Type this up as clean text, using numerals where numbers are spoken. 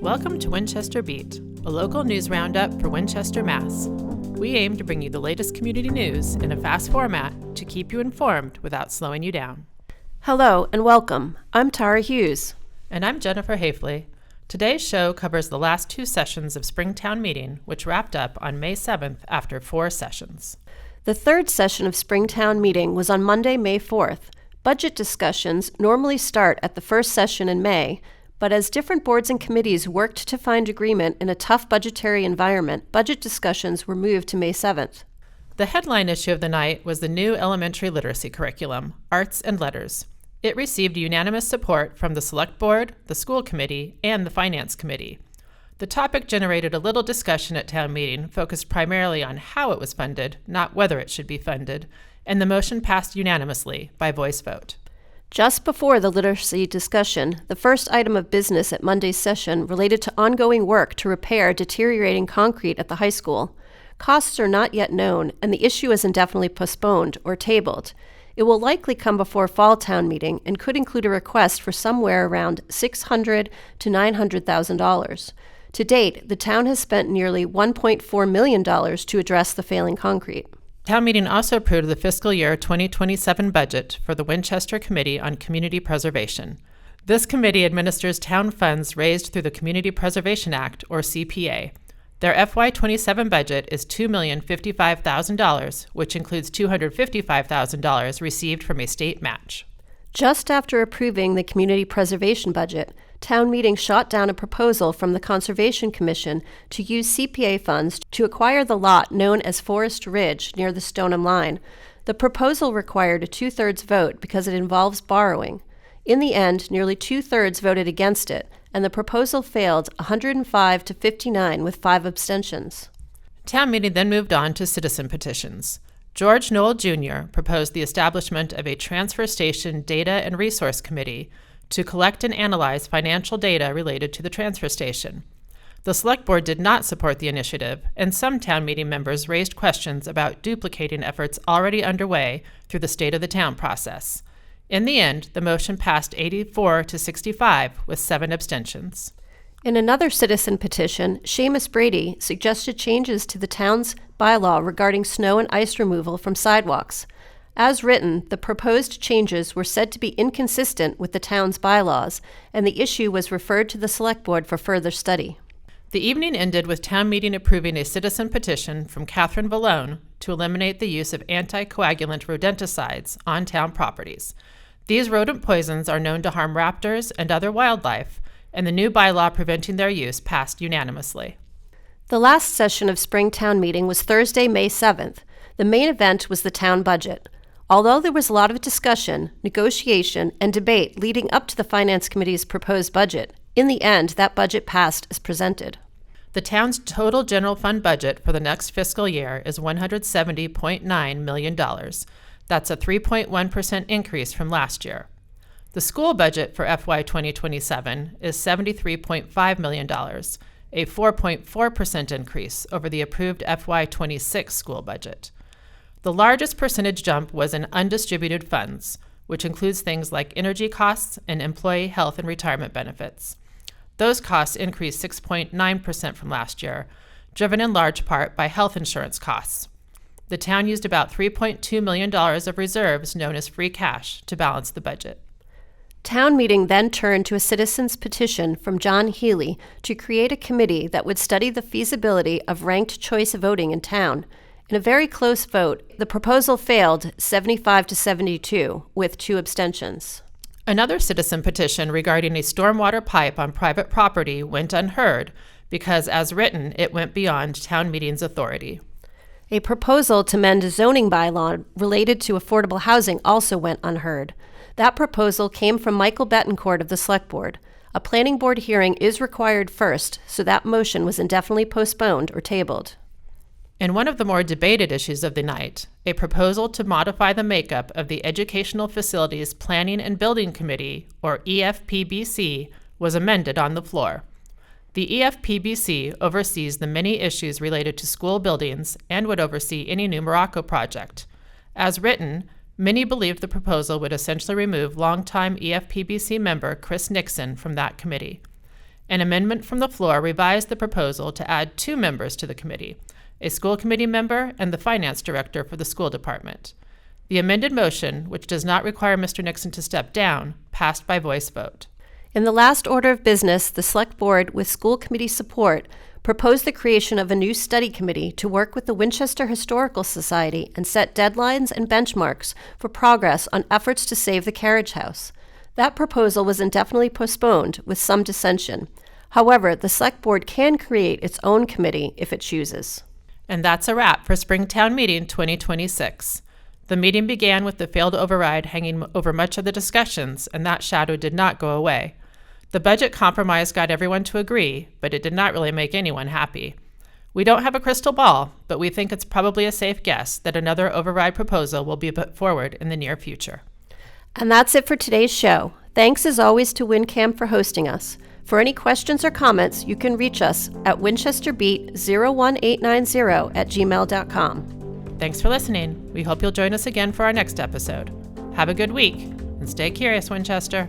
Welcome to Winchester Beat, a local news roundup for Winchester, Mass. We aim to bring you the latest community news in a fast format to keep you informed without slowing you down. Hello and welcome. I'm Tara Hughes. And I'm Jennifer Hafley. Today's show covers the last two sessions of Springtown Meeting, which wrapped up on May 7th after 4 sessions. The third session of Springtown Meeting was on Monday, May 4th. Budget discussions normally start at the first session in May, but as different boards and committees worked to find agreement in a tough budgetary environment, budget discussions were moved to May 7th. The headline issue of the night was the new elementary literacy curriculum, Arts and Letters. It received unanimous support from the Select Board, the School Committee, and the Finance Committee. The topic generated a little discussion at town meeting, focused primarily on how it was funded, not whether it should be funded, and the motion passed unanimously by voice vote. Just before the literacy discussion, the first item of business at Monday's session related to ongoing work to repair deteriorating concrete at the high school. Costs are not yet known, and the issue is indefinitely postponed or tabled. It will likely come before fall town meeting and could include a request for somewhere around $600,000 to $900,000. To date, the town has spent nearly $1.4 million to address the failing concrete. Town meeting also approved the fiscal year 2027 budget for the Winchester Committee on Community Preservation. This committee administers town funds raised through the Community Preservation Act, or CPA. Their FY27 budget is $2,055,000, which includes $255,000 received from a state match. Just after approving the community preservation budget, town meeting shot down a proposal from the Conservation Commission to use CPA funds to acquire the lot known as Forest Ridge near the Stoneham Line. The proposal required a 2/3 vote because it involves borrowing. In the end, nearly 2/3 voted against it, and the proposal failed 105 to 59 with 5 abstentions. Town meeting then moved on to citizen petitions. George Knoll Jr. proposed the establishment of a Transfer Station Data and Resource Committee to collect and analyze financial data related to the transfer station. The Select Board did not support the initiative, and some town meeting members raised questions about duplicating efforts already underway through the State of the Town process. In the end, the motion passed 84 to 65 with 7 abstentions. In another citizen petition, Seamus Brady suggested changes to the town's bylaw regarding snow and ice removal from sidewalks. As written, the proposed changes were said to be inconsistent with the town's bylaws, and the issue was referred to the Select Board for further study. The evening ended with town meeting approving a citizen petition from Catherine Vallone to eliminate the use of anticoagulant rodenticides on town properties. These rodent poisons are known to harm raptors and other wildlife, and the new bylaw preventing their use passed unanimously. The last session of Springtown Meeting was Thursday, May 7th. The main event was the town budget. Although there was a lot of discussion, negotiation, and debate leading up to the Finance Committee's proposed budget, in the end, that budget passed as presented. The town's total general fund budget for the next fiscal year is $170.9 million. That's a 3.1% increase from last year. The school budget for FY 2027 is $73.5 million, a 4.4% increase over the approved FY 26 school budget. The largest percentage jump was in undistributed funds, which includes things like energy costs and employee health and retirement benefits. Those costs increased 6.9% from last year, driven in large part by health insurance costs. The town used about $3.2 million of reserves known as free cash to balance the budget. Town meeting then turned to a citizen's petition from John Healy to create a committee that would study the feasibility of ranked choice voting in town. In a very close vote, the proposal failed 75 to 72 with 2 abstentions. Another citizen petition regarding a stormwater pipe on private property went unheard because, as written, it went beyond town meeting's authority. A proposal to amend a zoning bylaw related to affordable housing also went unheard. That proposal came from Michael Betancourt of the Select Board. A planning board hearing is required first, so that motion was indefinitely postponed or tabled. In one of the more debated issues of the night, a proposal to modify the makeup of the Educational Facilities Planning and Building Committee, or EFPBC, was amended on the floor. The EFPBC oversees the many issues related to school buildings and would oversee any new Morocco project. As written, many believed the proposal would essentially remove longtime EFPBC member Chris Nixon from that committee. An amendment from the floor revised the proposal to add 2 members to the committee, a school committee member and the finance director for the school department. The amended motion, which does not require Mr. Nixon to step down, passed by voice vote. In the last order of business, the Select Board, with school committee support, proposed the creation of a new study committee to work with the Winchester Historical Society and set deadlines and benchmarks for progress on efforts to save the carriage house. That proposal was indefinitely postponed with some dissension. However, the Select Board can create its own committee if it chooses. And that's a wrap for Springtown Meeting 2026. The meeting began with the failed override hanging over much of the discussions, and that shadow did not go away. The budget compromise got everyone to agree, but it did not really make anyone happy. We don't have a crystal ball, but we think it's probably a safe guess that another override proposal will be put forward in the near future. And that's it for today's show. Thanks as always to WinCam for hosting us. For any questions or comments, you can reach us at winchesterbeat01890@gmail.com. Thanks for listening. We hope you'll join us again for our next episode. Have a good week, and stay curious, Winchester.